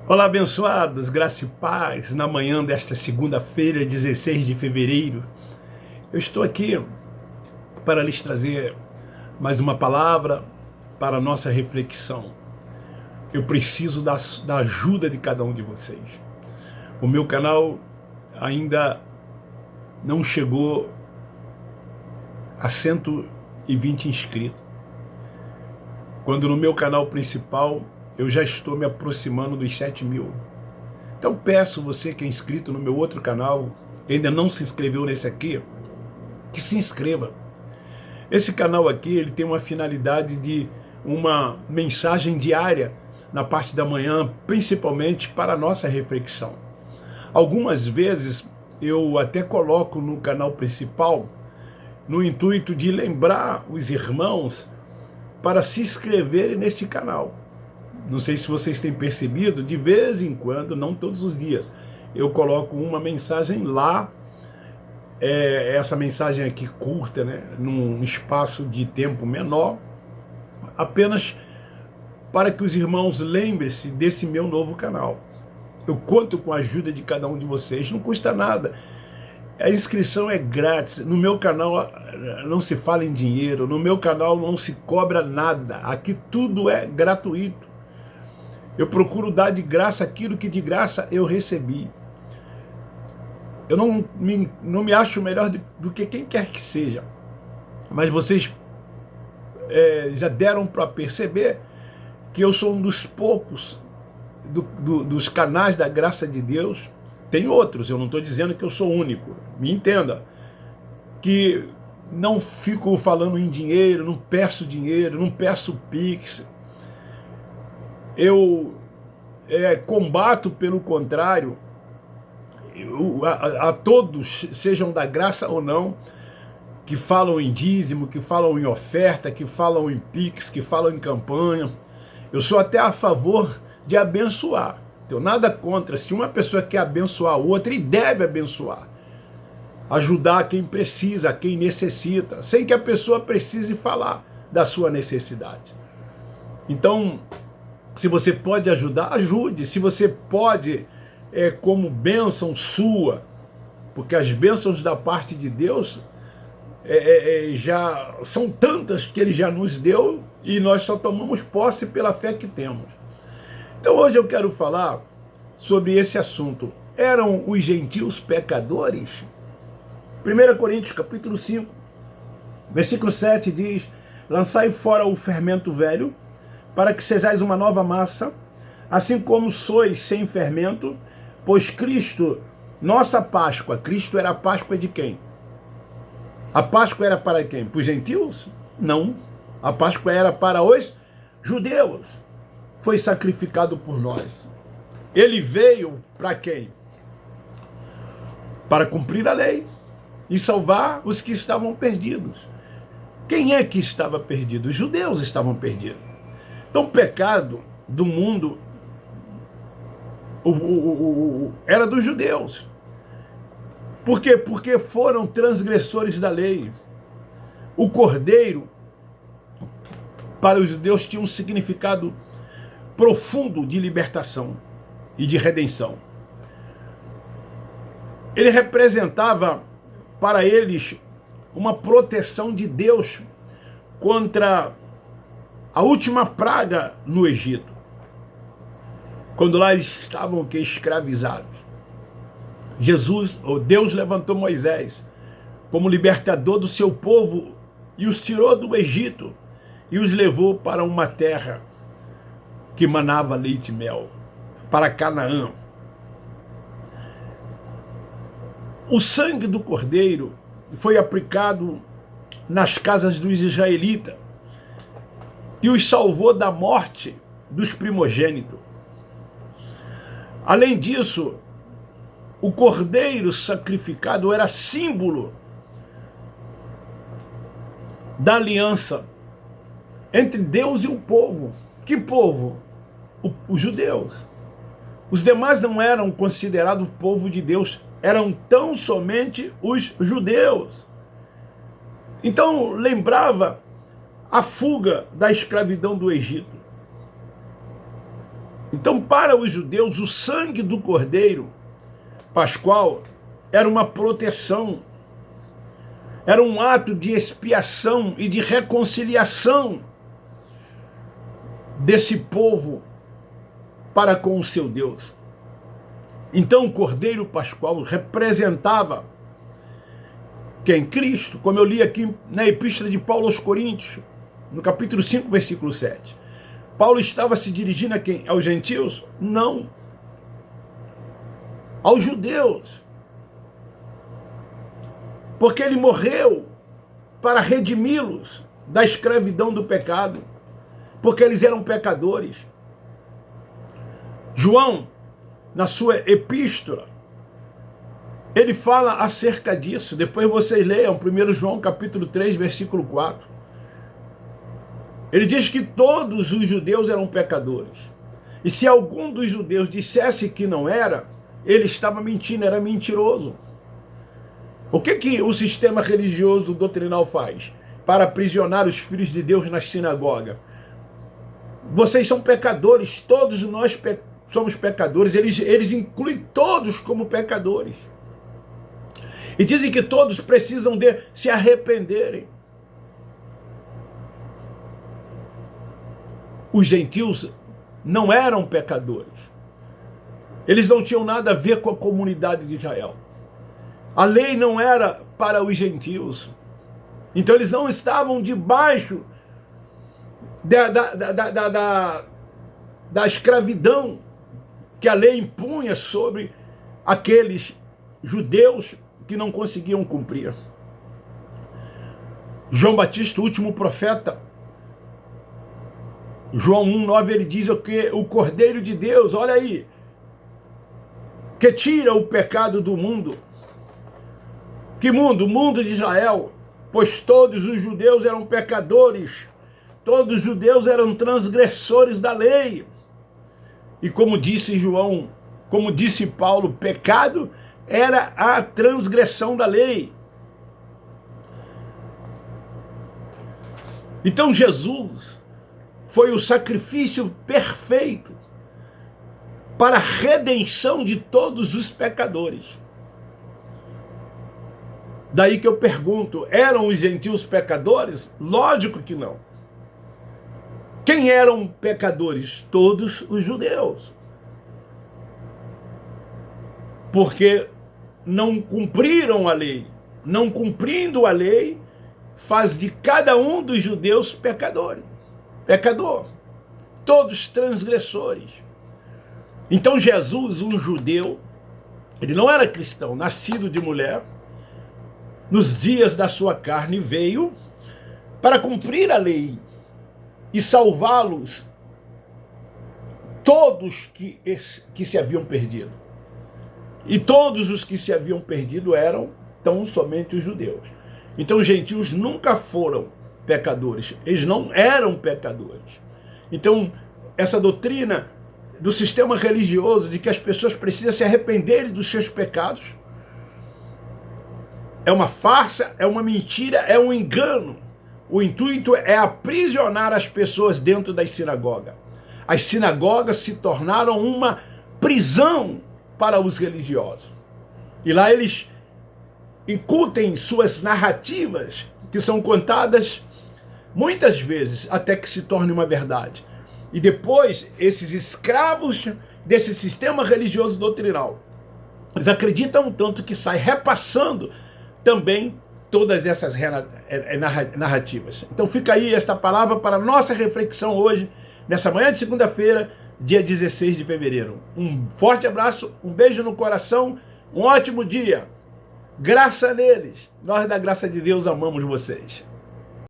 Olá, abençoados, graça e paz, na manhã desta segunda-feira, 16 de fevereiro. Eu estou aqui para lhes trazer mais uma palavra para a nossa reflexão. Eu preciso da ajuda de cada um de vocês. O meu canal ainda não chegou a 120 inscritos, quando no meu canal principal eu já estou me aproximando dos 7.000. Então peço você que é inscrito no meu outro canal, que ainda não se inscreveu nesse aqui, que se inscreva. Esse canal aqui ele tem uma finalidade de uma mensagem diária na parte da manhã, principalmente para a nossa reflexão. Algumas vezes eu até coloco no canal principal no intuito de lembrar os irmãos para se inscreverem neste canal. Não sei se vocês têm percebido, de vez em quando, não todos os dias, eu coloco uma mensagem lá, essa mensagem aqui curta, né, num espaço de tempo menor, apenas para que os irmãos lembrem-se desse meu novo canal. Eu conto com a ajuda de cada um de vocês, não custa nada. A inscrição é grátis. No meu canal não se fala em dinheiro, no meu canal não se cobra nada, aqui tudo é gratuito. Eu procuro dar de graça aquilo que de graça eu recebi. Eu não me acho melhor do que quem quer que seja. Mas vocês já deram para perceber que eu sou um dos poucos dos canais da graça de Deus. Tem outros, eu não estou dizendo que eu sou único. Me entenda. Que não fico falando em dinheiro, não peço dinheiro, não peço Pix. Eu combato, pelo contrário, a todos, sejam da graça ou não, que falam em dízimo, que falam em oferta, que falam em Pix, que falam em campanha. Eu sou até a favor de abençoar. Tenho nada contra. Se uma pessoa quer abençoar a outra, e deve abençoar. Ajudar quem precisa, quem necessita, sem que a pessoa precise falar da sua necessidade. Então, se você pode ajudar, ajude. Se você pode, como bênção sua, porque as bênçãos da parte de Deus já são tantas que Ele já nos deu e nós só tomamos posse pela fé que temos. Então hoje eu quero falar sobre esse assunto. Eram os gentios pecadores? 1 Coríntios capítulo 5, versículo 7 diz: lançai fora o fermento velho, para que sejais uma nova massa, assim como sois sem fermento, pois Cristo, nossa Páscoa, Cristo era a Páscoa de quem? A Páscoa era para quem? Para os gentios? Não. A Páscoa era para os judeus. Foi sacrificado por nós. Ele veio para quem? Para cumprir a lei e salvar os que estavam perdidos. Quem é que estava perdido? Os judeus estavam perdidos. Então o pecado do mundo era dos judeus. Por quê? Porque foram transgressores da lei. O cordeiro, para os judeus, tinha um significado profundo de libertação e de redenção. Ele representava para eles uma proteção de Deus contra a última praga no Egito, quando lá eles estavam escravizados. Deus levantou Moisés como libertador do seu povo e os tirou do Egito e os levou para uma terra que manava leite e mel, para Canaã. O sangue do cordeiro foi aplicado nas casas dos israelitas e os salvou da morte dos primogênitos. Além disso, o cordeiro sacrificado era símbolo da aliança entre Deus e o povo. Que povo? Os judeus. Os demais não eram considerados povo de Deus, eram tão somente os judeus. Então lembrava a fuga da escravidão do Egito. Então, para os judeus, o sangue do Cordeiro Pascual era uma proteção, era um ato de expiação e de reconciliação desse povo para com o seu Deus. Então o Cordeiro Pascual representava quem? Cristo, como eu li aqui na Epístola de Paulo aos Coríntios, no capítulo 5, versículo 7. Paulo estava se dirigindo a quem? Aos gentios? Não. Aos judeus. Porque ele morreu para redimi-los da escravidão do pecado, porque eles eram pecadores. João, na sua epístola, ele fala acerca disso. Depois vocês leiam 1 João capítulo 3, versículo 4. Ele diz que todos os judeus eram pecadores. E se algum dos judeus dissesse que não era, ele estava mentindo, era mentiroso. O que o sistema religioso doutrinal faz para aprisionar os filhos de Deus na sinagoga? Vocês são pecadores, todos nós somos pecadores, eles incluem todos como pecadores. E dizem que todos precisam de se arrependerem. Os gentios não eram pecadores. Eles não tinham nada a ver com a comunidade de Israel. A lei não era para os gentios. Então eles não estavam debaixo da escravidão que a lei impunha sobre aqueles judeus que não conseguiam cumprir. João Batista, o último profeta, João 1,9, ele diz que o Cordeiro de Deus, olha aí, que tira o pecado do mundo. Que mundo? O mundo de Israel, pois todos os judeus eram pecadores, todos os judeus eram transgressores da lei. E como disse João, como disse Paulo, pecado era a transgressão da lei. Então Jesus foi o sacrifício perfeito para a redenção de todos os pecadores. Daí que eu pergunto, eram os gentios pecadores? Lógico que não. Quem eram pecadores? Todos os judeus. Porque não cumpriram a lei. Não cumprindo a lei, faz de cada um dos judeus pecador. Todos transgressores. Então Jesus, um judeu, ele não era cristão, nascido de mulher, nos dias da sua carne veio para cumprir a lei e salvá-los, todos que se haviam perdido. E todos os que se haviam perdido eram tão somente os judeus. Então os gentios nunca foram pecadores, eles não eram pecadores. Então essa doutrina do sistema religioso de que as pessoas precisam se arrependerem dos seus pecados é uma farsa, é uma mentira, é um engano. O intuito é aprisionar as pessoas dentro das sinagogas. As sinagogas se tornaram uma prisão para os religiosos. E lá eles incutem suas narrativas, que são contadas muitas vezes até que se torne uma verdade. E depois, esses escravos desse sistema religioso doutrinal, eles acreditam tanto que sai repassando também todas essas narrativas. Então fica aí esta palavra para a nossa reflexão hoje, nessa manhã de segunda-feira, dia 16 de fevereiro. Um forte abraço, um beijo no coração, um ótimo dia. Graça neles. Nós da graça de Deus amamos vocês.